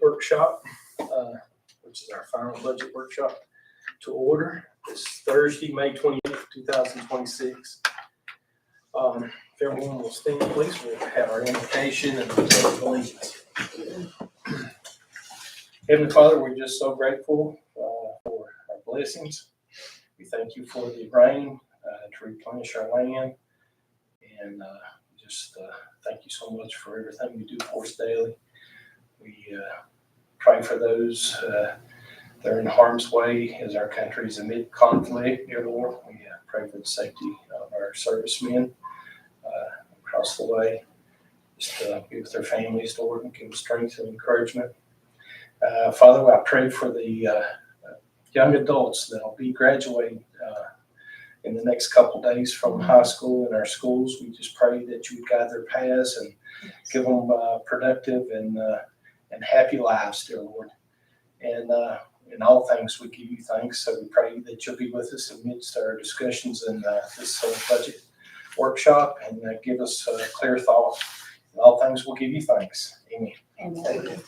workshop, which is our final budget workshop, to order. It's Thursday, May 28th, 2026. If everyone will stand, please, we'll have our invocation and the pledge of allegiance. Heavenly Father, we're just so grateful for our blessings. We thank you for the rain to replenish our land, and just thank you so much for everything you do for us daily. We pray for those that are in harm's way as our country is amid conflict, dear Lord. We pray for the safety of our servicemen across the way. Just be with their families, Lord, and give them strength and encouragement. Father, I pray for the young adults that will be graduating in the next couple days from high school in our schools. We just pray that you would guide their paths and give them productive and happy lives, dear Lord. And in all things, we give you thanks. So we pray that you'll be with us amidst our discussions in this budget workshop and give us clear thought. In all things, we'll give you thanks. Amen. Amen.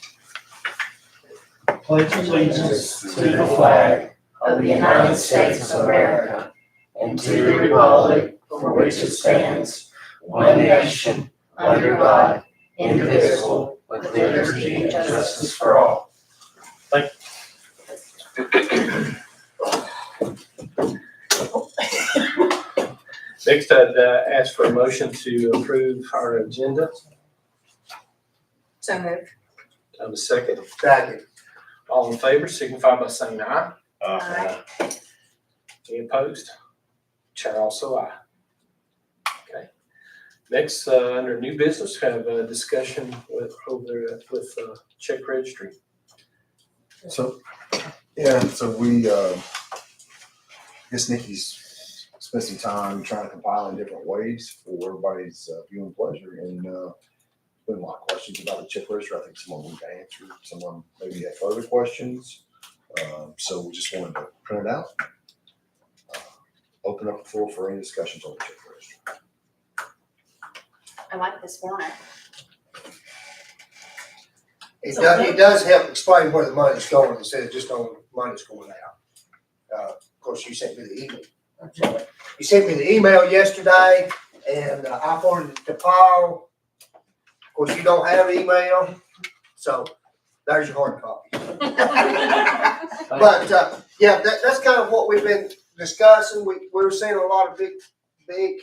Pledge allegiance to the flag of the United States of America and to the republic for which it stands, one nation, under God, indivisible, with liberty and justice for all. Thank you. Next, I'd ask for a motion to approve our agenda. So moved. I have a second. Second. All in favor, signify by saying aye. Aye. Any opposed? Chair also aye. Okay. Next, under new business, have a discussion with check registry. So we, guess Nikki's spent some time trying to compile in different ways for everybody's view and pleasure. And been a lot of questions about the check register. I think someone wanted to answer. Someone maybe had further questions. So we just wanted to print it out. Open up the floor for any discussions on the check register. I like this format. It does help explain where the money's going instead of just knowing money's going out. Of course, you sent me the email. So you sent me the email yesterday, and I forwarded it to Paul. Of course, you don't have email, so there's your hard copy. But yeah, that's kind of what we've been discussing. We're seeing a lot of big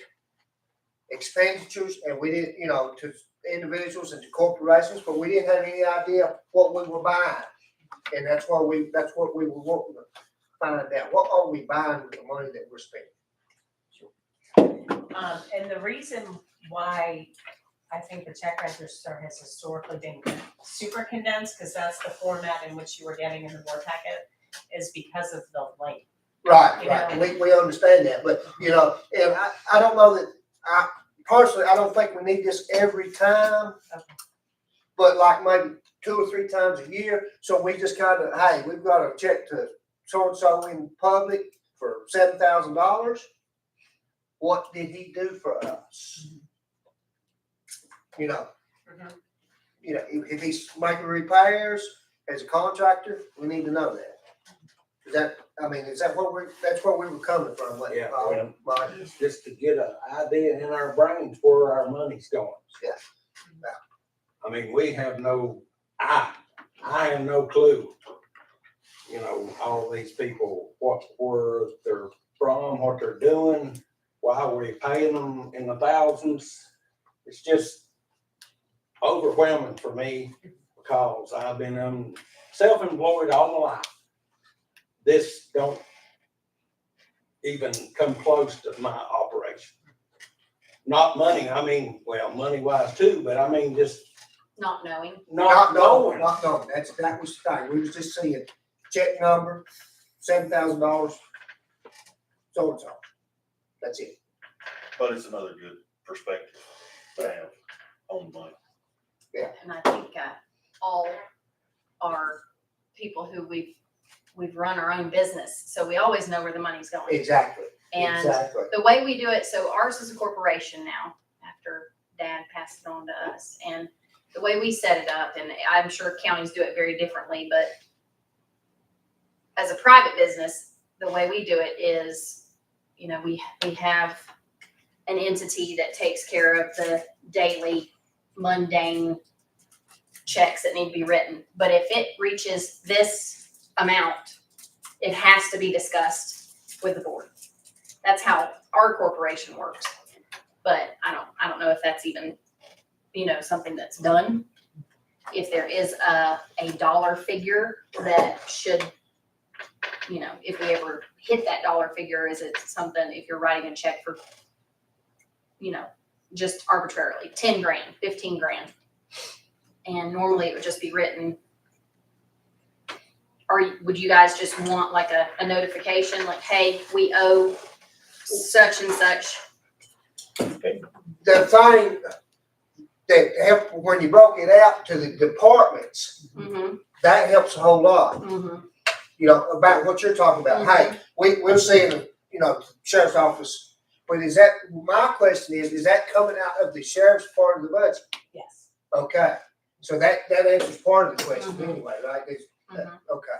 expenditures, and we didn't, to individuals and to corporations, but we didn't have any idea what we were buying, and that's what we were wanting to find out. What are we buying with the money that we're spending? And the reason why I think the check register has historically been super condensed, because that's the format in which you were getting in the board packet, is because of the length. Right. We understand that, but and I don't know that personally, I don't think we need this every time. Okay. But like maybe 2 or 3 times a year. So we just kind of, hey, we've got a check to so-and-so in public for $7,000. What did he do for us? If he's making repairs as a contractor, we need to know that. That's where we were coming from. Yeah, just to get an idea in our brains where our money's going. Yeah. I mean, we have I have no clue. All these people, where they're from, what they're doing, why we're paying them in the thousands. It's just overwhelming for me because I've been self-employed all my life. This don't even come close to my operation. Not money, money-wise too, but just Not knowing. Not knowing. That was the thing. We was just seeing check number, $7,000, so and so. That's it. But it's another good perspective to have on the money. Yeah. And I think all are people who we've run our own business, so we always know where the money's going. Exactly. And exactly. the way we do it, so ours is a corporation now after Dad passed it on to us, and the way we set it up, and I'm sure counties do it very differently, but as a private business, the way we do it is, you know, we have an entity that takes care of the daily mundane checks that need to be written. But if it reaches this amount, it has to be discussed with the board. That's how our corporation works. But I don't know if that's even, you know, something that's done. If there is a dollar figure that should, you know, if we ever hit that dollar figure, is it something, if you're writing a check for, you know, just arbitrarily, 10 grand, 15 grand. And normally it would just be written, or would you guys just want like a notification, like, hey, we owe such and such? The thing that helped, when you broke it out to the departments, Mm-hmm, that helps a whole lot. mm-hmm, You know, about what you're talking about. Hey, we're seeing, you know, sheriff's office, but is that, my question is that coming out of the sheriff's part of the budget? Yes. Okay, so that answers part of the question Mhm. anyway, right? Mhm. Okay.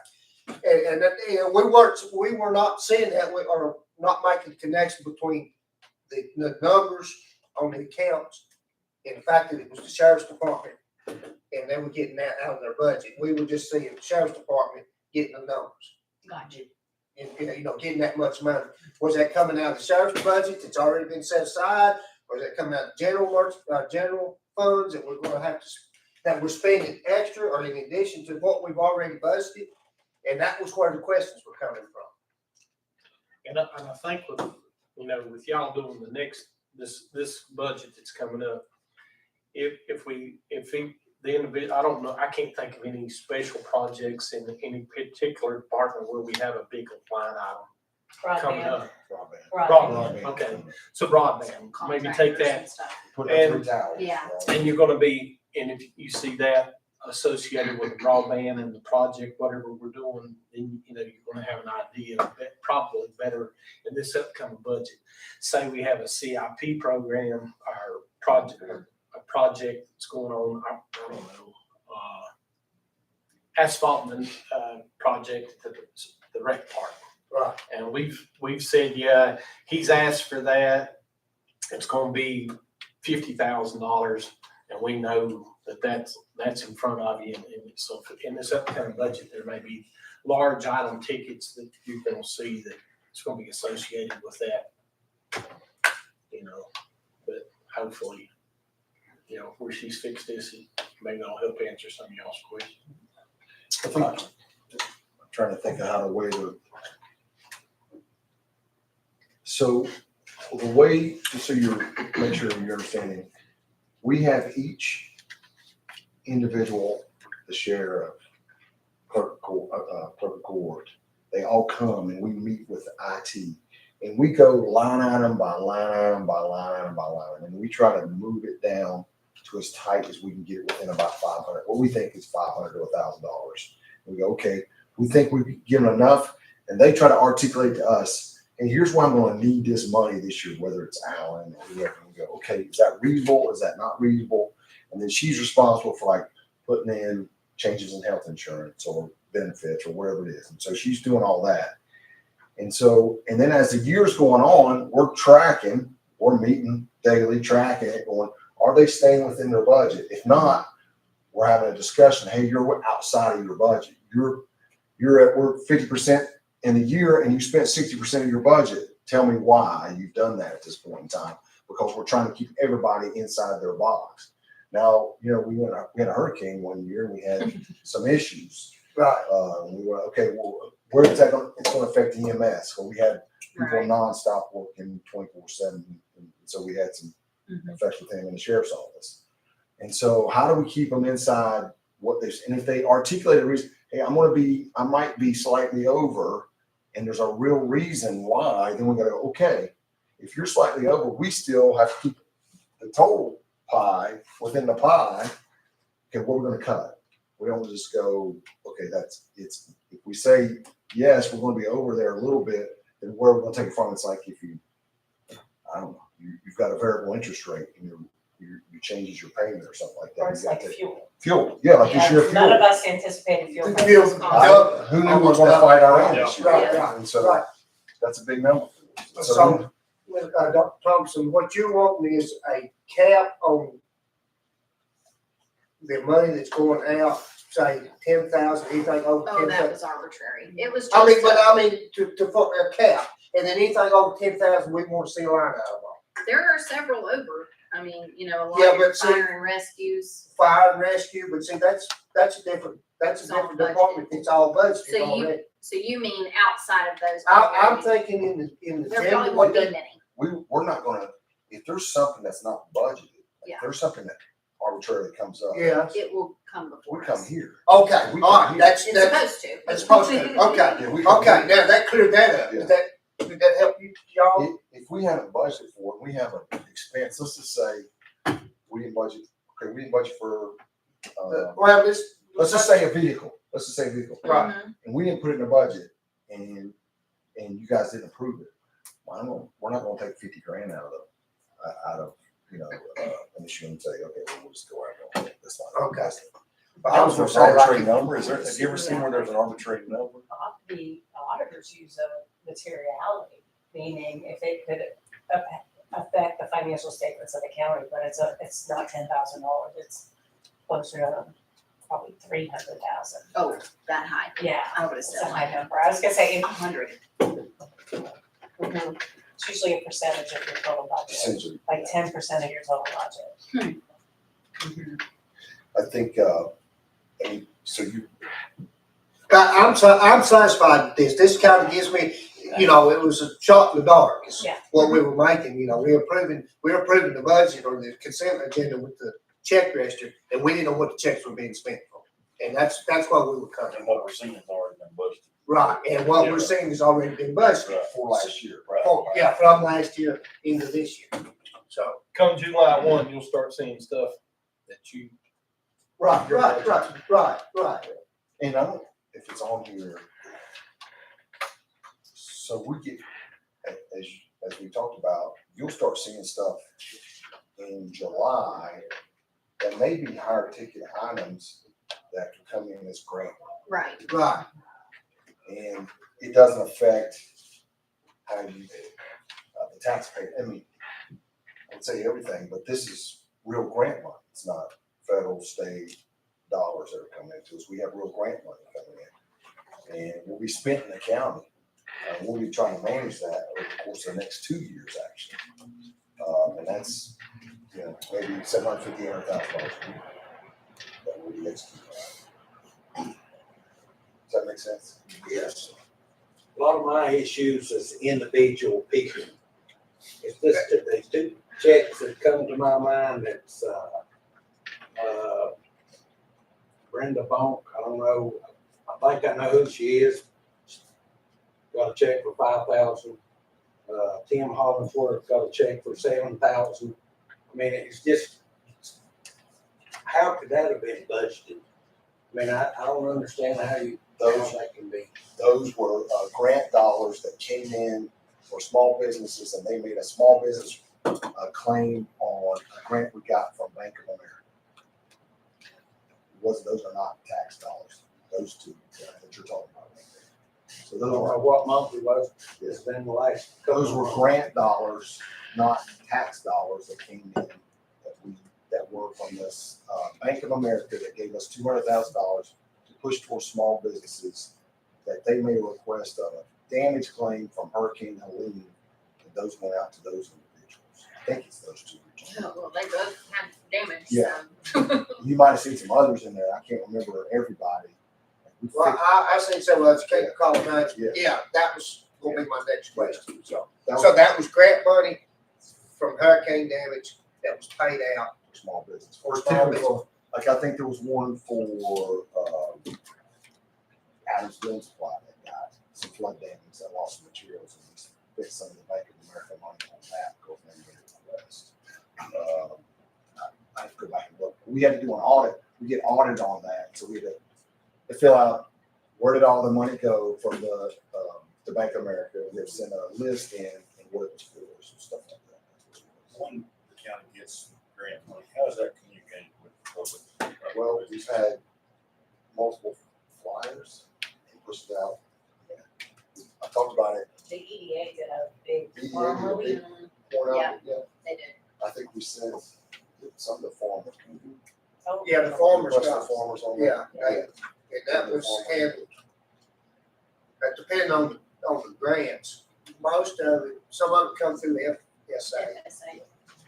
And that, you know, we were not seeing that, or not making the connection between the numbers on the accounts and the fact that it was the sheriff's department and they were getting that out of their budget. We were just seeing the sheriff's department getting the numbers. Gotcha. And, you know, getting that much money. Was that coming out of the sheriff's budget that's already been set aside? Or is that coming out of general funds that we're gonna have to, that we're spending extra or in addition to what we've already budgeted? And that was where the questions were coming from. And I think with, you know, with y'all doing the next, this budget that's coming up, if the individual, I don't know, I can't think of any special projects in any particular department where we have a big line item coming Broadband. up. Broadband. Okay, so broadband, maybe take Contractors that, and stuff. Put And- it 3 towers. Yeah. and you're gonna be, and if you see that associated with the broadband and the project, whatever we're doing, then, you know, you're gonna have an idea, probably better in this upcoming budget. Say we have a CIP program, or a project that's going on, I don't know, asphaltment, project at the rec park. Right. And we've said, yeah, he's asked for that. It's gonna be $50,000, and we know that's in front of you. And so in this upcoming budget, there may be large item tickets that you're gonna see that it's gonna be associated with that. You know, but hopefully, you know, where she's fixed this, maybe that'll help answer some of y'all's questions. I think, I'm trying to think of how to weigh so the way, just so make sure you're understanding, we have each individual, the sheriff, clerk of court, they all come and we meet with IT. And we go line item by line item by line item by line item, and we try to move it down to as tight as we can get within about 500, what we think is $500 to $1,000. We go, okay, we think we've given enough, and they try to articulate to us, and here's why I'm gonna need this money this year, whether it's Alan or whoever. We go, okay, is that reasonable? Is that not reasonable? And then she's responsible for like putting in changes in health insurance or benefits or whatever it is. And so she's doing all that. And so, and then as the year's going on, we're meeting daily, tracking it, going, are they staying within their budget? If not, we're having a discussion. Hey, you're outside of your budget. We're 50% in a year and you spent 60% of your budget. Tell me why you've done that at this point in time, because we're trying to keep everybody inside their box. Now, you know, we had a hurricane one year and we had some issues. Right. We were, okay, well, where is that going? It's going to affect EMS. Well, we had people Right. nonstop working 24/7. And so we had some effects with him in the sheriff's office. And so how do we keep them inside what they, and if they articulate a reason, hey, I might be slightly over, and there's a real reason why, then we gotta go, okay, if you're slightly over, we still have to keep the total pie within the pie. Okay, what we're gonna cut. We don't just go, okay, if we say, yes, we're gonna be over there a little bit, then where we're gonna take it from, it's like if you, I don't know, you've got a variable interest rate and you you changes your payment or something like that. Or you it's gotta like take- fuel. Fuel, yeah, like this year Yeah, none of fuel. us anticipated fuel. The prices. fuel- Who knew we were gonna fight our own this year? Right, right, And so right. that's a big number. So, Dr. Thompson, what you're wanting is a cap on the money that's going out, say 10,000, anything over Oh, 10,000? that was arbitrary. It was I mean, just, but I mean, to for a cap, and then anything over 10,000, we want to see a line item on. there are several over, I mean, you know, a lot Yeah, of but see- fire and rescues. Fire and rescue, but see, that's a different It's all budgeted. department, it's all budgeted So you- already. So you mean outside of those? I'm thinking in the There probably general, won't what be they, many. We're not gonna, if there's something that's not budgeted, Yeah. if there's something that arbitrarily comes up. yeah, It will come before We come us. here. okay, We all come right, here. that's, It's supposed to. that's supposed to, okay. Yeah, we come Okay, here. now that cleared that up. Yeah. Did that help you, y'all? If we haven't budgeted for it, we have an expense, let's just say, we didn't budget for, Well, this. let's just say a vehicle, Right. Mhm. and we didn't put it in the budget, and you guys didn't approve it. Well, we're not gonna take 50 grand out of, an issue and say, okay, well, we'll just go out and that's not. Okay. I was gonna gonna say, like, arbitrary number, have you ever seen where there's an arbitrary number? The auditors use a materiality, meaning if it could affect the financial statements of the county, but it's not $10,000, it's closer to probably 300,000. Oh, that high. Yeah, I would have it's a said high number. I was gonna say, 100. it's usually a percentage of your total budget, Essentially, like 10% of your total budget. I think, and so you, I'm satisfied with this. This kind of gives me, it was a shot in the dark. It's Yeah. what we were making, we're approving the budget or the consent agenda with the check register, and we didn't know what the checks were being spent for. And that's what we were covering. And what we're seeing has already been budgeted. Right, and what we're seeing has already been budgeted. for last year. Yeah, from last year into this year. So, Come July 1, you'll start seeing stuff that you. right. And I don't, if it's on here, so we get, as we talked about, you'll start seeing stuff in July that may be higher ticket items that can come in as grant. Right. Right. And it doesn't affect how you, the taxpayer, I mean, I would say everything, but this is real grant money. It's not federal, state dollars that are coming into us. We have real grant money coming in. And will be spent in the county. We'll be trying to manage that over the course of the next 2 years, actually. And that's, maybe $750,000, $800,000 a year that will be executed. Does that make sense? Yes. A lot of my issues is individual people. It's just that there's two checks that come to my mind. It's, Brenda Bonk, I don't know, I think I know who she is. Got a check for 5,000. Tim Hollingsworth got a check for 7,000. I mean, it's just, how could that have been budgeted? I mean, I don't understand how that can be. Those were grant dollars that came in for small businesses, and they made a small business claim on a grant we got from Bank of America. Those are not tax dollars, those two that you're talking about. So I those don't know were, what month it was. It's been the last. couple those were of grant dollars, not tax dollars that came in that were from this Bank of America that gave us $200,000 to push towards small businesses that they made a request of a damage claim from Hurricane Helene, and those went out to those individuals. I think it's those two. Oh, well, they both had damage. Yeah. So. You might have seen some others in there. I can't remember everybody. We Well, fixed- I seen several others, can't call it names. Yeah. Yeah, that was gonna be my next question. So that that was grant money from hurricane damage that was paid out. was small business. For Or small typical, like I think there was one for Adams Building Supply that got some flood damage that lost some materials, and we fixed some of the Bank of America money on that because they made a request. I have to go back and look. We had to do an audit. We get audited on that, so we had to fill out where did all the money go from the Bank of America. We had to send a list in and what it was for, some stuff like that. When the county gets grant money, how is that communicated with the public? Well, we've had multiple flyers and pushed it out. I talked about it. The EDA did a big EDA farm did a movie. big Point out, yeah, They did. I think we sent some of the farmers. Oh, Yeah, the farmers Request got, for farmers on yeah, that. and that was handled. That depending on the grants, most of it, some of it come through the FSA. FSA.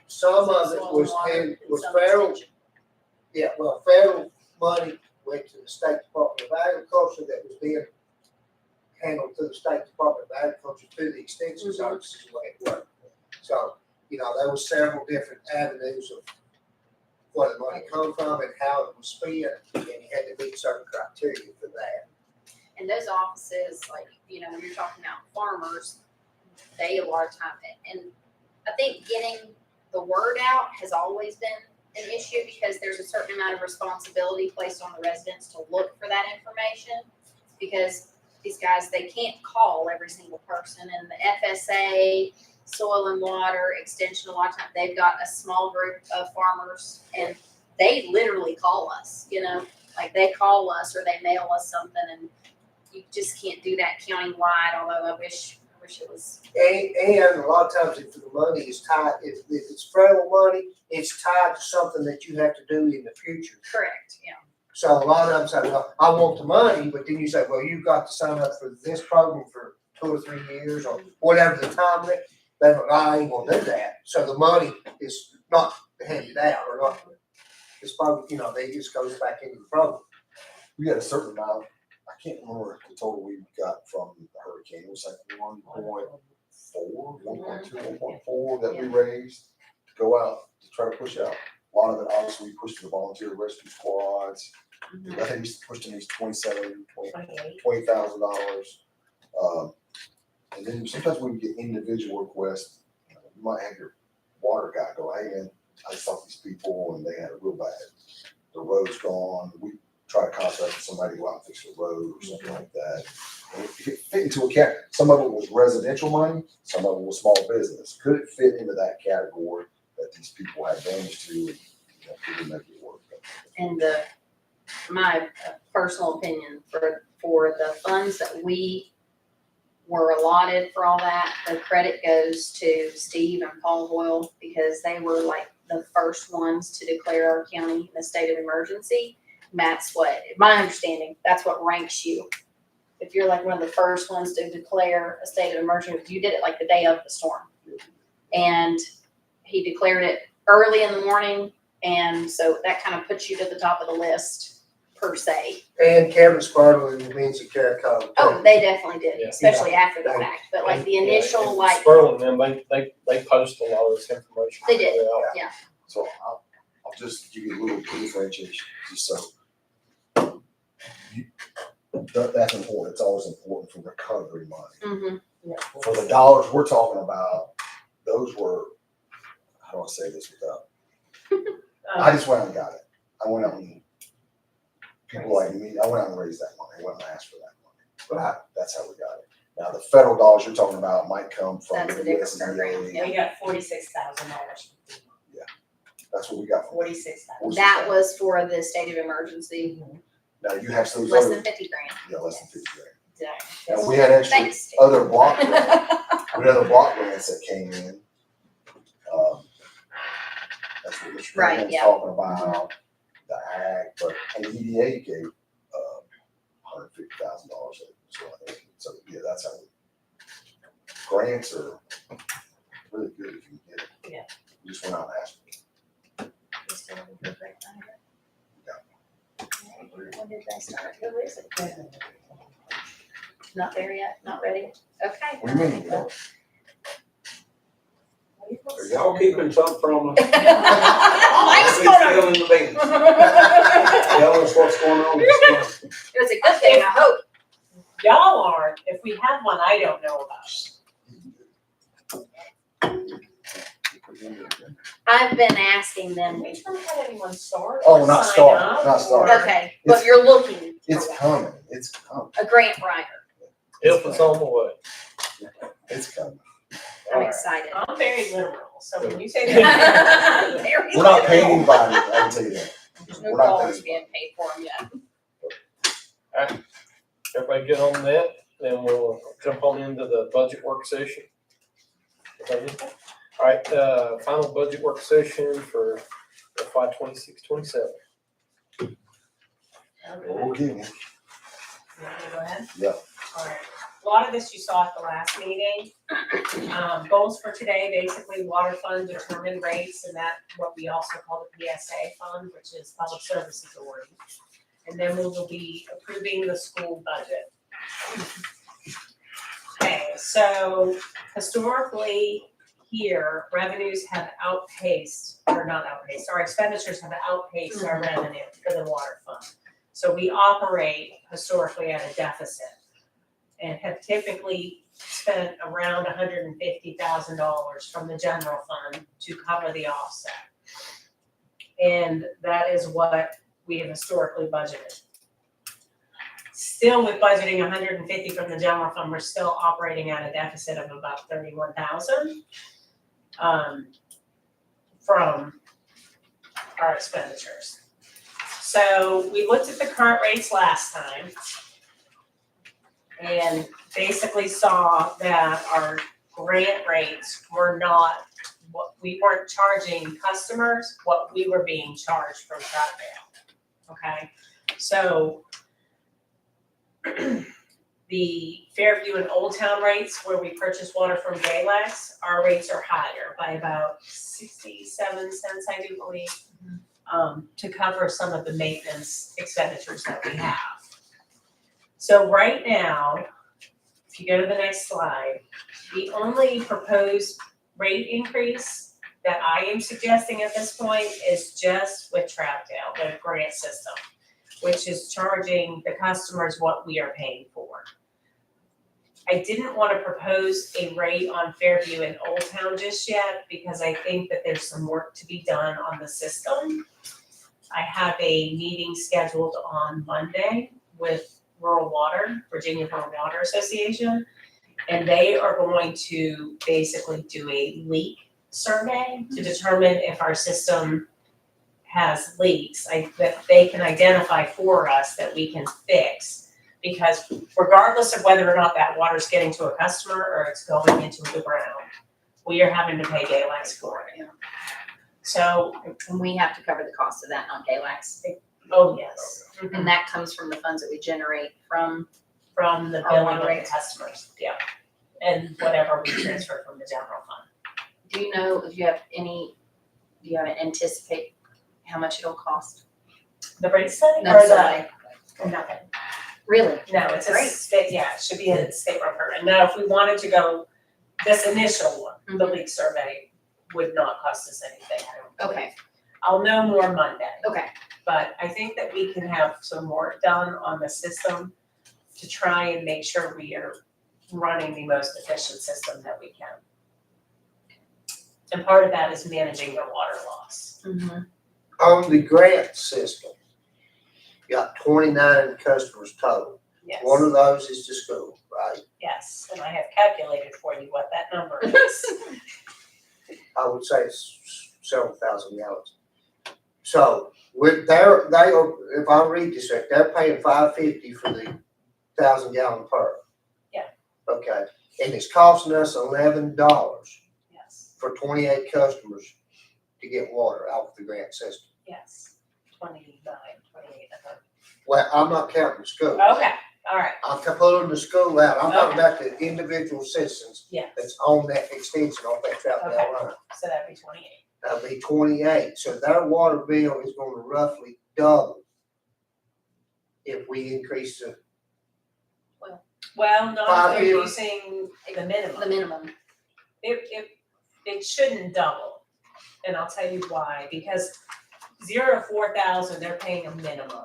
Some of it Soil and was water, and was some federal, extension. yeah, well, federal money went to the State Department of Agriculture that was being handled through the State Department of Agriculture through the extension Mhm. services, the way it worked. So, there was several different avenues of where the money come from and how it was spent, and you had to meet certain criteria for that. And those offices, like, when you're talking about farmers, they a lot of time, and I think getting the word out has always been an issue because there's a certain amount of responsibility placed on the residents to look for that information. Because these guys, they can't call every single person, and the FSA, Soil and Water, Extension, a lot of times, they've got a small group of farmers, and they literally call us, like they call us or they mail us something, and you just can't do that countywide, although I wish it was. And a lot of times if the money is tied, if it's federal money, it's tied to something that you have to do in the future. Correct, yeah. So a lot of them say, well, I want the money, but then you say, well, you've got to sign up for this program for 2 or 3 years or whatever the time limit. They're like, I ain't gonna do that. So the money is not handed out or not. It's probably, they just goes back into the program. We got a certain amount, I can't remember the total we got from the hurricane, it was like 1.4, 1.2, 1.4 that we raised to go out to try to push out. A lot of it obviously we pushed to the volunteer rescue squads. I think we pushed in these $20,000. And then sometimes we get individual requests, you might have your water guy go, hey man, I saw these people and they had it real bad. The road's gone, we try to contact somebody to go out and fix the road or something like that. And if it fit into a cat, some of it was residential money, some of it was small business. Could it fit into that category that these people had damage to, and could we make it work? And my personal opinion for the funds that we were allotted for all that, the credit goes to Steve and Paul Hoyle because they were like the first ones to declare our county in a state of emergency. And that's what, my understanding, that's what ranks you. If you're like one of the first ones to declare a state of emergency, you did it like the day of the storm. And he declared it early in the morning, and so that kind of puts you to the top of the list per se. And Kevin Spartle and Lindsay Carrico. Oh, they definitely did, Yeah. especially after the fact, but like the initial, and like, Sperling and them, they post a lot of this information. they did, out. yeah. So I'll just give you a little differentiation, just so. That's important, it's always important for recovery money. Mm-hmm. For the dollars we're talking about, those were, how do I say this without, I just went out and got it. I went out and, people like me, I went out and raised that money, I went and asked for that money. That's how we got it. Now, the federal dollars you're talking about might come from That's the a different USDA. program, yeah. We got $46,000. That's what we got from. 46,000. That was for the state of emergency, Now, you have those less other, than 50 grand. yeah, less than 50 grand. Yeah. Now, we had extra Thanks. other block grants. We had other block grants that came in. That's what Mr. Right, Graham was yeah. talking about, the ag, but, and the EDA gave, $150,000. So, yeah, that's how we, grants are really good if you can get it. Yeah. You just went out and asked for it. When did they start? Who is it? Not there yet, not ready? Okay. What do you mean? Are y'all keeping some from us? Thanks, We Connor. still in the beans. Tell us what's going on this month. It was a good thing, I hope. Y'all aren't. If we have one, I don't know about. I've been asking them, We haven't had anyone start. Oh, or not sign start, up not start. or- okay, but you're looking It's for one. coming, it's coming, A grant writer. If it's on the way. it's coming. I'm All right. excited. I'm very literal, so when you say that. Very We're not paying little. anybody, I can tell you that. There's no We're not dollars paying. being paid for them yet. Everybody get on that, then we'll jump on into the budget work session. All right, final budget work session for FY 26-27. We'll give you. You want me to go ahead? Yeah. All right. A lot of this you saw at the last meeting. Goals for today, basically water fund determined rates, and that what we also call the PSA fund, which is Public Service Authority. And then we will be approving the school budget. Okay, so historically here, revenues have outpaced, or not outpaced, our expenditures have outpaced our revenue for the water fund. So we operate historically at a deficit and have typically spent around $150,000 from the general fund to cover the offset. And that is what we have historically budgeted. Still with budgeting 150 from the general fund, we're still operating at a deficit of about 31,000 from our expenditures. So we looked at the current rates last time and basically saw that our grant rates were not what we weren't charging customers, what we were being charged from Troutdale. Okay, so the Fairview and Old Town rates where we purchase water from Galex, our rates are higher by about 67 cents, I do believe, to cover some of the maintenance expenditures that we have. So right now, if you go to the next slide, the only proposed rate increase that I am suggesting at this point is just with Troutdale, the grant system, which is charging the customers what we are paying for. I didn't want to propose a rate on Fairview and Old Town just yet because I think that there's some work to be done on the system. I have a meeting scheduled on Monday with Rural Water, Virginia Rural Water Association, and they are going to basically do a leak survey to determine if our system has leaks that they can identify for us that we can fix. Because regardless of whether or not that water is getting to a customer or it's going into the ground, we are having to pay Galex for it. So, And we have to cover the cost of that, not Galax. oh yes, And that comes from the funds that we generate from, from the Our billing water of the rates. customers, yeah. And whatever we transfer from the general fund. do you know if you have any, do you have anticipate how much it'll cost? The rate setting No, or sorry. nothing? Really? No, it's a Great. state, yeah, it should be a state road permit. Now, if we wanted to go, this initial one, the leak survey would not cost us anything, I don't believe. Okay, I'll know more Monday, okay. but I think that we can have some work done on the system to try and make sure we are running the most efficient system that we can. And part of that is managing the water loss. On the grant system, you got 29 customers total. Yes, One of those is the school, right? yes, and I have calculated for you what that number is. I would say it's several thousand gallons. So with they are, if I read this right, they're paying $5.50 for the 1,000 gallon per. Yeah. Okay, and it's costing us $11 Yes, for 28 customers to get water out of the grant system. yes, 29, 28, I thought. Well, I'm not counting the school. Okay, all right, I'm pulling the school out. I'm talking Okay. about the individual citizens yes, that's on that extension on that Troutdale Okay. line. so that'd be 28. That'll be 28. So their water bill is going to roughly double if we increase the. Well, not Five if they're years. using the The minimum. minimum. It shouldn't double, and I'll tell you why, because 0 to 4,000, they're paying a minimum.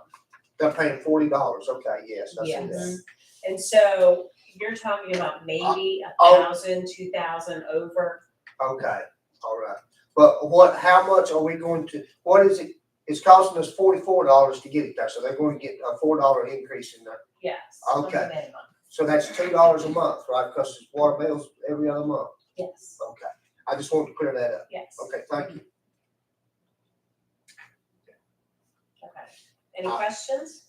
They're paying $40. Okay, yes, I see that. Yes. And so you're talking about maybe Oh. 1,000, 2,000 over. Okay, all right. But how much are we going to, what is it? It's costing us $44 to get it there, so they're going to get a $4 increase in there. Yes, on the Okay. minimum. So that's $2 a month, right? Because it's water bills every other month. Yes, Okay, I just wanted to clear that up. yes. Okay, thank you. Okay. Any questions?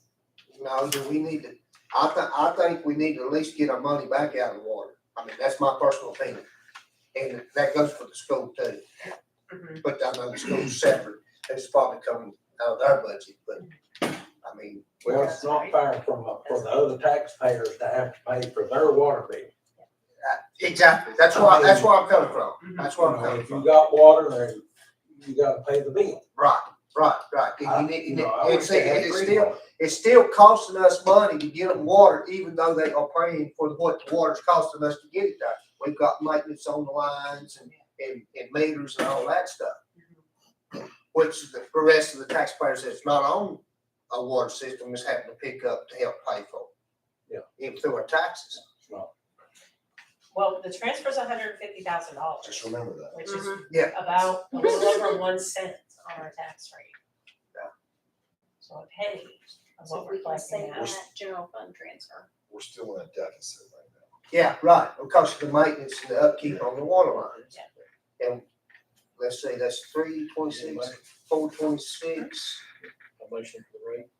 Now, do we need to, I think we need to at least get our money back out of the water. I mean, that's my personal opinion. And that goes for the school too. Mhm. But I know the school's separate. It's probably coming out of their budget, but I mean, Well, it's not fair for the other taxpayers to have to pay for their water bill. exactly. That's where I'm coming from. That's where I'm You know, coming if you from. got water, then you gotta pay the bill. Right. And I- you need, you know, I it's, wish they had it's free still, water. it's still costing us money to get them water, even though they are paying for what the water's costing us to get it there. We've got maintenance on the lines and meters and all that stuff. Which the rest of the taxpayers that's not on a water system is having to pick up to help pay for. Yeah. Even through our taxes. Well, the transfer's $150,000. Just remember that. Which is Yeah. about a little over 1 cent on our tax rate. Yeah. So a penny of So what if we're we can collecting save now. on that general fund transfer. We're still in a deficit right now. Yeah, right, because of the maintenance and the upkeep on the water lines. And let's say that's 326, 426. A motion for the rate,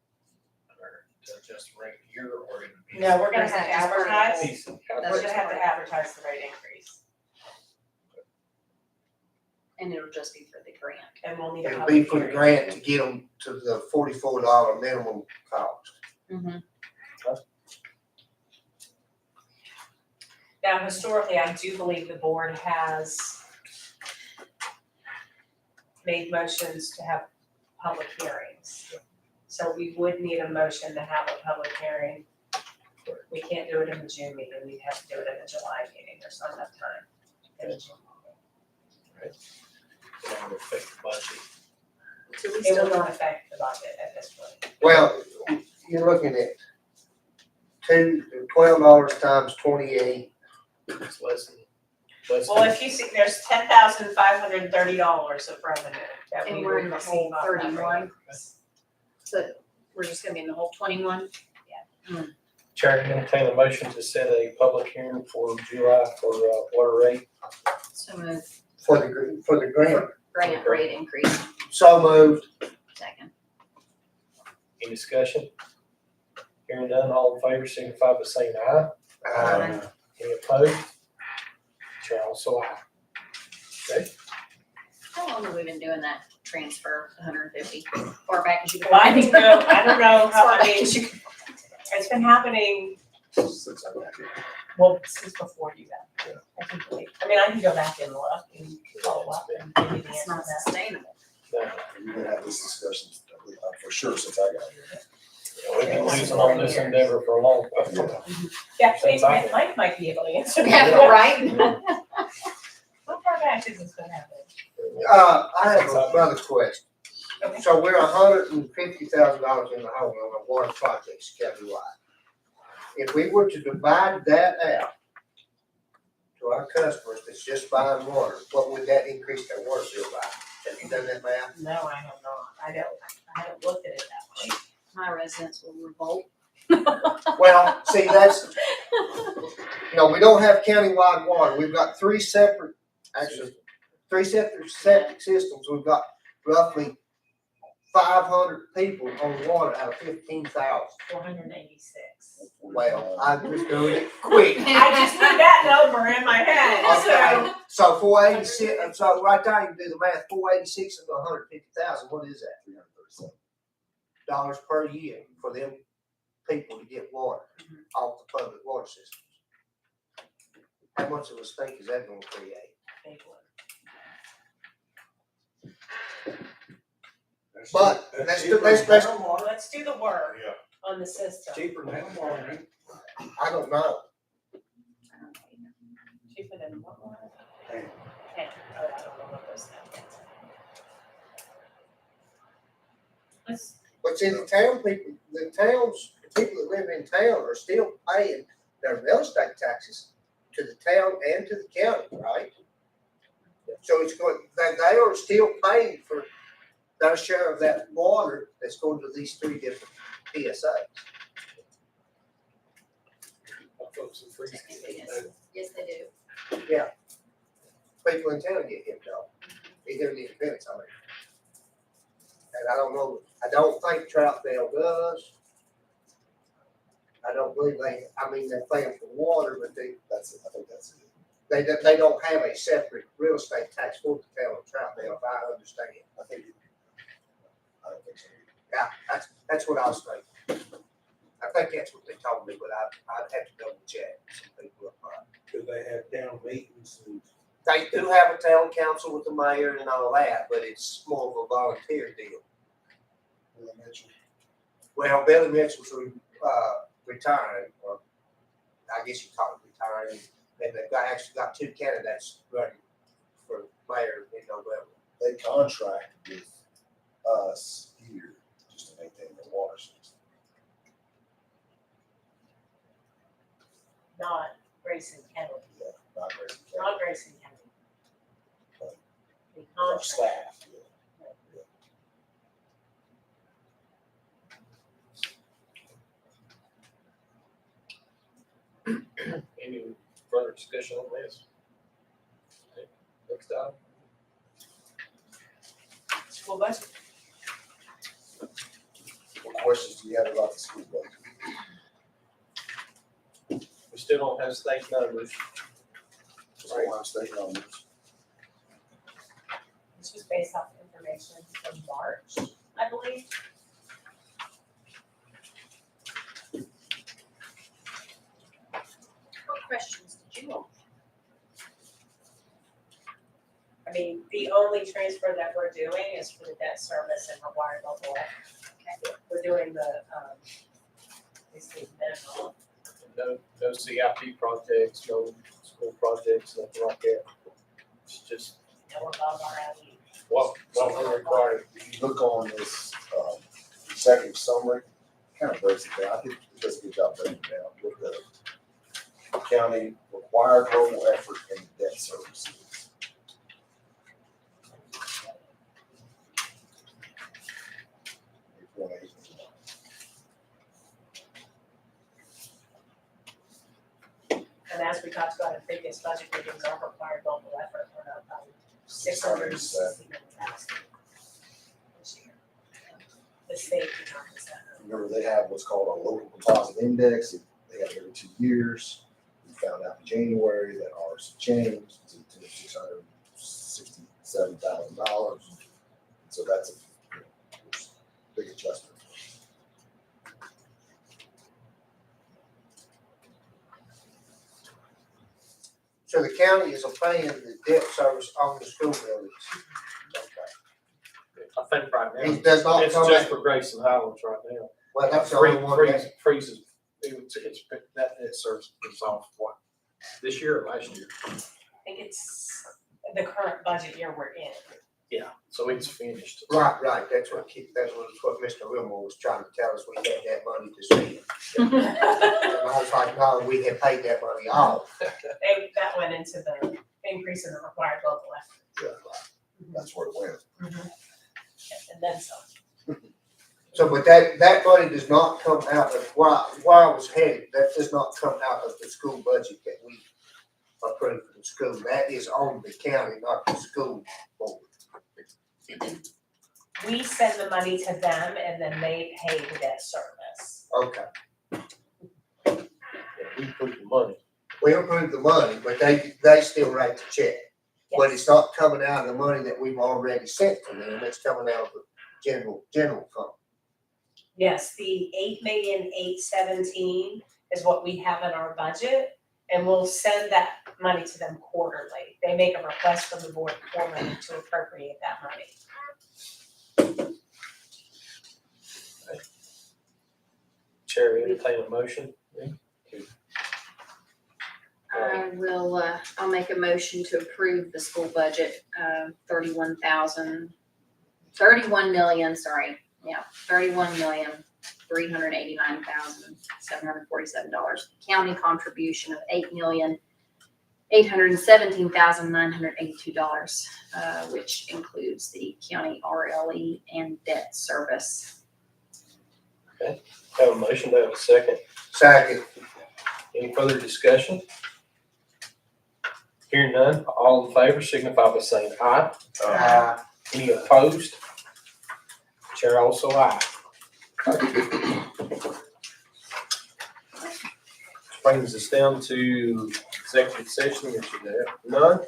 or to adjust the rate here, or it would be. No, we're gonna Is have that to just part of the advertise. Piece of We're calculation. gonna have to advertise the rate increase, And it'll just be for the grant. and we'll need a It'll be public for the hearing. grant to get them to the $44 minimum cost. Now, historically, I do believe the board has made motions to have public hearings. So we would need a motion to have a public hearing. We can't do it in the June meeting, we'd have to do it in the July meeting, there's not enough time. in the June meeting. That would affect the budget. So we It still will don't not affect the budget at this point. Well, you're looking at $12 times 28. It's less than. Well, if you see, there's $10,530 of revenue that we And we're in would the receive whole off that rate 31. increase. So we're just gonna be in the whole 21? Chair, you entertain a motion to set a public hearing for July for water rate. So move. For the grant. Grant rate increase. So moved. Second. Any discussion? Hearing none, all in favor signify by saying aye. Aye. Any opposed? Chair also aye. Okay, How long have we been doing that transfer, 150? Far back as you can. Well, I don't know As how, far I back mean, as you can. it's been happening, Since I got here. well, since before you got. Yeah. I mean, I can go back and look and follow up and give you the It's answer to not that. sustainable. no, We've been having this discussion for sure since I got here. we've been losing on this endeavor for a long time. Yeah, Since I- Mike might be able to answer that. Yeah, right? How far back is this gonna happen? I have another question. Okay. So we're $150,000 in the hole on our water projects countywide. If we were to divide that out to our customers that's just buying water, what would that increase their water bill by? Have you done that math? No, I have not. I haven't looked at it that way. My residents will revolt. Well, see, that's, we don't have countywide water. We've got three separate septic systems. We've got roughly 500 people on water out of 15,000. 486. Well, I'm just doing it quick. I just need that number in my head, Okay, so 486, so right there you can do the math, 486 and 150,000, what is that? $337 per year for them people to get water off the public water system. How much of a stink is that gonna create? But let's do Let's do the work Yeah, on the system. cheaper than water, ain't it? I don't know. Cheaper than what one? Hey. Okay. Oh, I don't know what those sound. Let's, But see, the people that live in town are still paying their real estate taxes to the town and to the county, right? So it's going, they are still paying for their share of that water that's going to these three different PSAs. Folks in Freeze. Yes, yes, they do. people in town get hit though. Either the events, I mean. And I don't know, I don't think Troutdale does. I don't believe they, I mean, they're paying for water, but they I think that's it. They don't have a separate real estate tax for the town of Troutdale, if I understand. I don't think so. Yeah, that's what I was thinking. I think that's what they told me, but I'd have to double check some people up front. Do they have town meetings and? They do have a town council with the mayor and all that, but it's more of a volunteer deal. Well, I mentioned, Well, Billy Mitchell's retiring, or I guess you call it retiring, and they've actually got two candidates running for mayor in November. they contract with us here just to maintain the water system. Not Grayson County, Yeah, not Grayson County. not Grayson County. Right. The Our contract. staff, yeah. Any further discussion on this? Okay, next item. School budget. What questions do you have about the school budget? We still don't have state numbers. So I'm staying on this. This was based off information from March, I believe. What questions did you want? I mean, the only transfer that we're doing is for the debt service and required local. We're doing the, basically minimum. No CIP projects, no school projects, nothing like that. It's just No above our alley. what we're required. If you look on this, executive summary, kind of breaks it down. I think it does a good job breaking it down with the county required global effort and debt services. And as we talked about in previous budget meetings, our required local effort went up by $669,000 this year. The state did not use that number. Remember, they have what's called a local composite index. They have it every 2 years. We found out in January that ours changed to $667,000. So that's a big adjustment. So the county is paying the debt service on the school buildings. Okay. I think right now, It does not it's come just out, for Grayson Highlands right now. well, that's the only one that, Freezes, that service is off what, this year or last year? I think it's the current budget year we're in. Yeah, so it's finished. right, that's what Mr. Wilmore was trying to tell us, we had that money to spend. And I was like, no, we had paid that money off. That went into the increase in the required local effort. Yeah, that's where it went. And then some. So, but that money does not come out of, where I was headed, that does not come out of the school budget that we approved for the school. That is on the county, not the school board. We send the money to them and then they pay the debt service. Okay. Yeah, we put the money. We approved the money, but they still write the check. But it's not coming out of the money that we've already sent to them, it's coming out of the general fund. Yes, the 8,817,000 is what we have in our budget, and we'll send that money to them quarterly. They make a request from the board quarterly to appropriate that money. Chair, entertain a motion. I will, I'll make a motion to approve the school budget, 31,389,747. County contribution of $8,817,982, which includes the county RLE and debt service. Have a motion, do I have a second? Second. Any further discussion? Hearing none, all in favor signify by saying aye. Any opposed? Chair also aye. Brings us down to executive session, which you have none.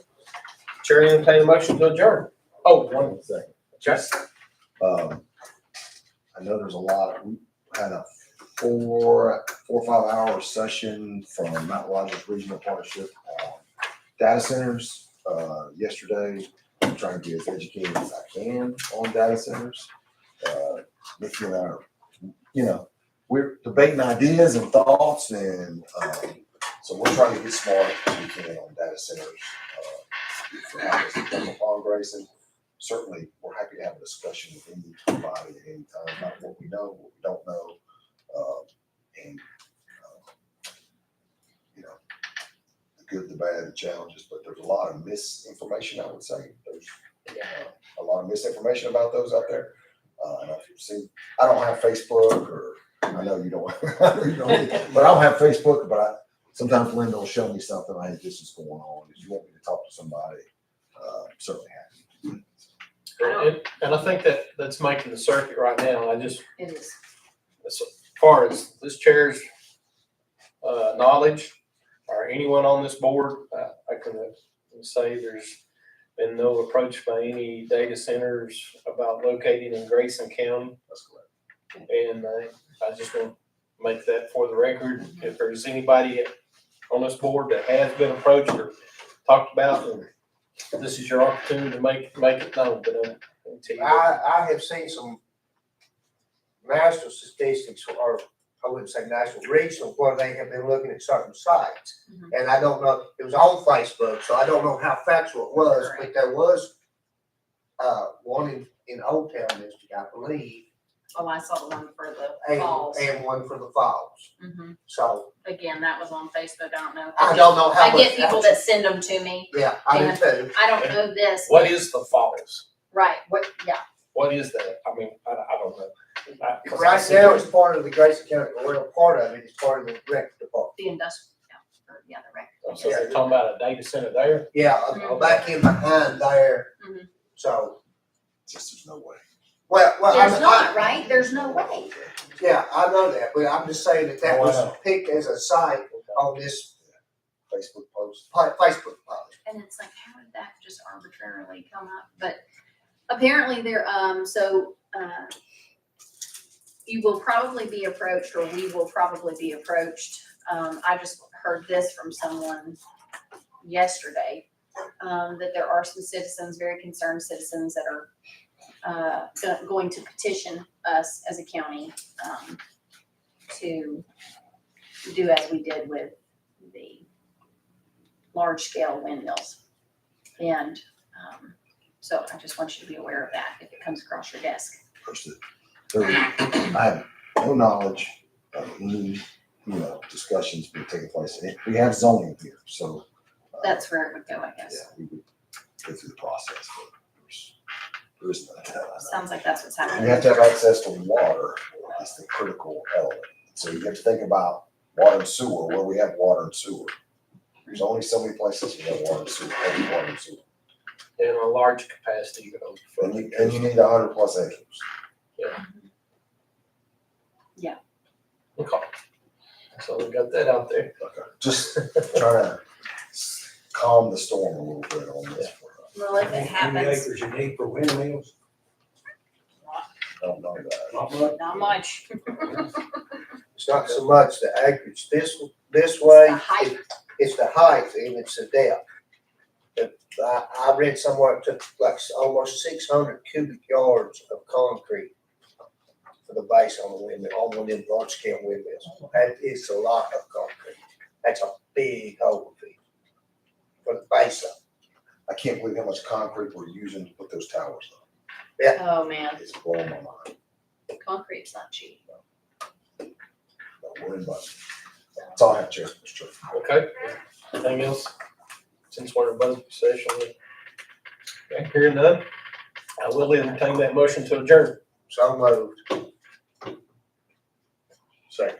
Chair entertain a motion to adjourn. Oh, one One second. just I know there's a lot, we had a 4 or 5 hour session from Mount Rogers Regional Partnership on data centers, yesterday. I'm trying to be as educated as I can on data centers. Nikki and I are, we're debating ideas and thoughts, and, so we're trying to get smart as we can on data centers. If you have this come upon Grayson, certainly we're happy to have a discussion with anybody at any time about what we know, what we don't know. And the good, the bad, the challenges, but there's a lot of misinformation, I would say. There's a lot of misinformation about those out there. And I've seen, I don't have Facebook, or I know you don't, I know you don't, but I don't have Facebook, but sometimes Linda will show me something, hey, this is going on. If you want me to talk to somebody, certainly happy. and I think that's making the circuit right now. I just, It is. as far as this chair's knowledge, or anyone on this board, I can say there's been no approach by any data centers about locating in Grayson County. That's correct. And I just want to make that for the record. If there's anybody on this board that has been approached or talked about, then this is your opportunity to make it known. But I'll tell you what, I have seen some national statistics, or I wouldn't say national, regional, where they have been looking at certain sites. Mhm. And I don't know, it was on Facebook, so I don't know how factual it was, but there was one in Old Town District, I believe, Oh, I saw the one for the falls. and one for the falls. Mhm. So Again, that was on Facebook. I don't know. I don't know how I much. get people that send them to me. Yeah, I do too. I don't know this. what is the falls? Right, what, yeah, What is that? I mean, I don't know. 'Cause I Right see now, it. it's part of the Grayson County, well, part of it is part of the rec department. the industrial, yeah, the rec. So they're talking about a data center there. Yeah, Mhm. back in behind there. Mhm. So, Just there's no way. well, There's I- not, right? There's no way. Yeah, I know that, but I'm just saying that was Wow. picked as a site on this Facebook post. Facebook post. And it's like, how did that just arbitrarily come up? But apparently there, you will probably be approached, or we will probably be approached. I just heard this from someone yesterday, that there are some citizens, very concerned citizens, that are going to petition us as a county to do as we did with the large scale windmills. And so I just want you to be aware of that if it comes across your desk. I have no knowledge of any, discussions being taking place. We have zoning here, so. That's where it would go, I guess. Yeah, we would go through the process, but there is none. Sounds like that's what's You happening. have to have access to water, that's the critical element. So you have to think about water and sewer, where we have water and sewer. There's only so many places you have water and sewer, heavy water and sewer. In a large capacity, And you need 100+ acres. Okay. So we got that out there. Okay. Just trying to calm the storm a little bit on this. Well, if it happens, acres you need for windmills? Don't know that. Not much. not much. It's not so much the acreage this It's way, the height. it's the height and it's the depth. I read somewhere it took like almost 600 cubic yards of concrete for the base on the windmill, on one of them large scale windmills. That is a lot of concrete. That's a big hole for the base of I can't believe how much concrete we're using to put those towers up. Oh, man, It's blowing my mind. concrete's not cheap. But we're in budget. That's all I have, Chair. Mr. Chair. Okay. Anything else? Since we're in budget session. Okay, hearing none, I will entertain that motion to adjourn. So moved. Second.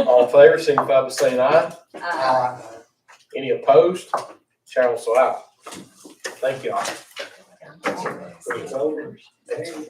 All in favor, signify by saying aye. Uh, Any opposed? Cheryl, so out. Thank you all. It's over. Hey,